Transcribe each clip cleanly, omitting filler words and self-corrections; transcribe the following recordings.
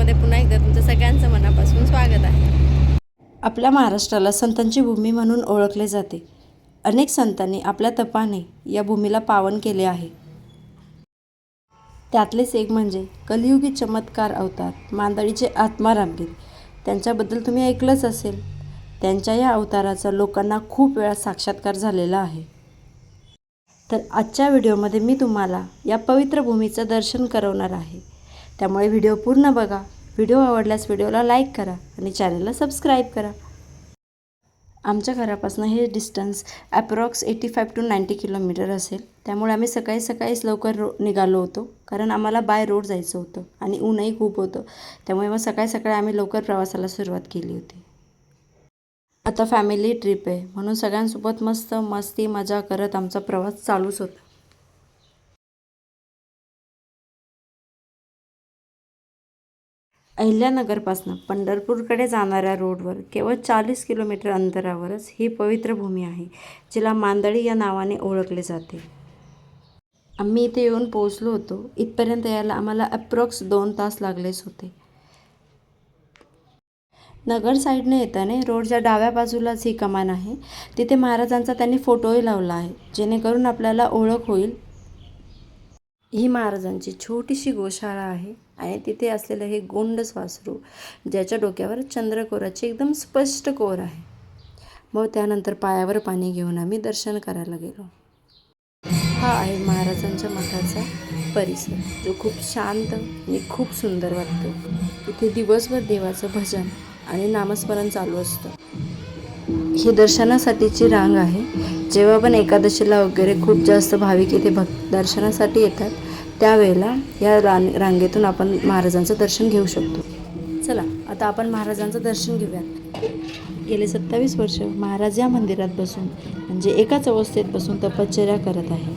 ब्लॉगमध्ये पुन्हा एकदा तुमचं सगळ्यांचं मनापासून स्वागत आहे। आपल्या महाराष्ट्राला संतांची भूमी म्हणून ओळखले जाते। अनेक संतांनी आपल्या तपाने या भूमीला पावन केले आहे। त्यातलेच एक म्हणजे कलियुगी चमत्कार अवतार मांदळीचे आत्मा रामगीर। त्यांच्याबद्दल तुम्ही ऐकलंच असेल। त्यांच्या या अवताराचा लोकांना खूप वेळा साक्षात्कार झालेला आहे। तर आजच्या व्हिडिओमध्ये मी तुम्हाला या पवित्र भूमीचं दर्शन करवणार आहे। त्यामुळे व्हिडिओ पूर्ण बघा। व्हिडिओ आवडल्यास व्हिडिओला लाईक करा आणि चॅनलला सबस्क्राईब करा। आमच्या घरापासून हे डिस्टन्स अप्रॉक्स 85 to 90 किलोमीटर असेल। त्यामुळे आम्ही सकाळीच लवकर निघालो होतो, कारण आम्हाला बाय रोड जायचं होतं आणि ऊनही खूप होतं। त्यामुळे मग सकाळी आम्ही लवकर प्रवासाला सुरुवात केली होती। आता फॅमिली ट्रिप आहे म्हणून सगळ्यांसोबत मस्ती मजा करत आमचा प्रवास चालूच होता। अहिल्यानगरपासून पंढरपूरकडे जाणाऱ्या रोडवर केवळ 40 किलोमीटर अंतरावरच ही पवित्र भूमी आहे, जिला मांदळी या नावाने ओळखले जाते। आम्ही इथे येऊन पोहोचलो होतो। इथपर्यंत यायला आम्हाला अप्रॉक्स 2 तास लागलेच होते। नगर साईडने येताना रोडच्या डाव्या बाजूलाच ही कमान आहे। तिथे महाराजांचा त्यांनी फोटोही लावला आहे, जेणेकरून आपल्याला ओळख होईल। ही महाराजांची छोटीशी गोशाळा आहे आणि तिथे असलेलं हे गोंडस वासरू, ज्याच्या डोक्यावर चंद्रकोराची एकदम स्पष्ट कोर आहे। मग त्यानंतर पायावर पाणी घेऊन आम्ही दर्शन करायला गेलो। हा आहे महाराजांच्या मठाचा परिसर, जो खूप शांत आणि खूप सुंदर वाटतो। इथे दिवसभर देवाचं भजन आणि नामस्मरण चालू असतं। ही दर्शनासाठीची रांग आहे। जेव्हा पण एकादशीला वगैरे खूप जास्त भाविक इथे दर्शनासाठी येतात, त्यावेळेला या रांगेतून आपण महाराजांचं दर्शन घेऊ शकतो। चला आता आपण महाराजांचं दर्शन घेऊयात। गेले 27 वर्ष महाराज या मंदिरात बसून म्हणजे एकाच अवस्थेत बसून तपश्चर्या करत आहे।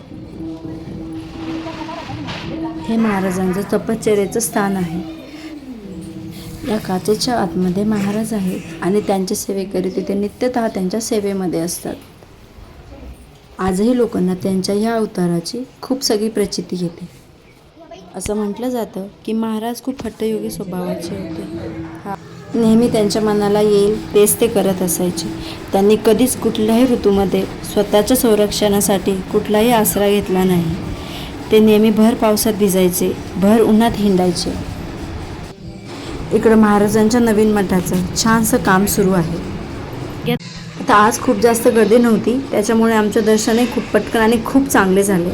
हे महाराजांचं तपश्चर्येचं स्थान आहे। या काचेच्या आतमध्ये महाराज आहेत आणि त्यांचे सेवेकरी तिथे नित्यतः त्यांच्या सेवेमध्ये असतात। आजही लोकांना त्यांच्या या अवताराची खूप सगळी प्रचिती येते। असं म्हटलं जातं की महाराज खूप हट्टयोगी स्वभावाचे होते। नेहमी त्यांच्या मनाला येईल तेच ते करत असायचे। त्यांनी कधीच कुठल्याही ऋतूमध्ये स्वतःच्या संरक्षणासाठी कुठलाही आसरा घेतला नाही। ते नेहमी भर पावसात भिजायचे, भर उन्हात हिंडायचे। इकडं महाराजांच्या नवीन मठाचं छानसं काम सुरू आहे। आता आज खूप जास्त गर्दी नव्हती, त्याच्यामुळे आमचं दर्शनही खूप पटकन आणि खूप चांगले झाले।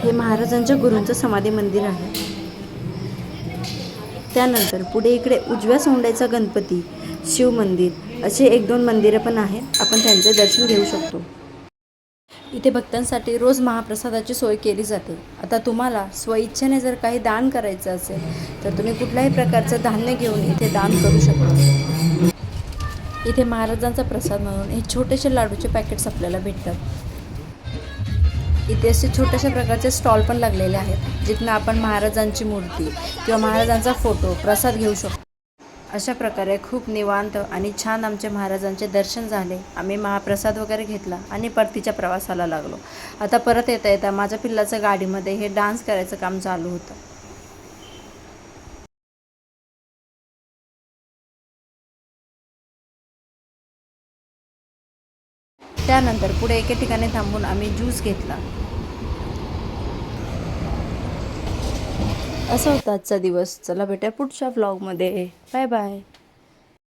हे महाराजांच्या गुरूंचं समाधी मंदिर आहे। त्यानंतर पुढे इकडे उजव्या सोंड्याचा गणपती, शिव मंदिर असे 1-2 मंदिरं पण आहेत। आपण त्यांचे दर्शन घेऊ शकतो। इथे भक्तांसाठी रोज महाप्रसादाची सोय केली जाते। आता तुम्हाला स्वइच्छेने जर काही दान करायचं असेल तर तुम्ही कुठल्याही प्रकारचं धान्य घेऊन इथे दान करू शकता। इथे महाराजांचा प्रसाद म्हणून हे छोटेसे लाडूचे पॅकेट्स आपल्याला भेटतात। इथे असे छोट्याशा प्रकारचे स्टॉल पण लागलेले आहेत, जिथनं आपण महाराजांची मूर्ती किंवा महाराजांचा फोटो प्रसाद घेऊ शकतो। अशा प्रकारे खूप निवांत आणि छान आमचे महाराजांचे दर्शन झाले। आम्ही महाप्रसाद वगैरे घेतला आणि परतीच्या प्रवासाला लागलो। आता परत येता माझ्या पिल्लाचं गाडीमध्ये हे डान्स करायचं काम चालू होतं। त्यानंतर पुढे एके ठिकाणी थांबून आम्ही ज्यूस घेतला। असा होता आजचा दिवस। चला भेटूया पुढच्या व्लॉगमध्ये। Bye bye.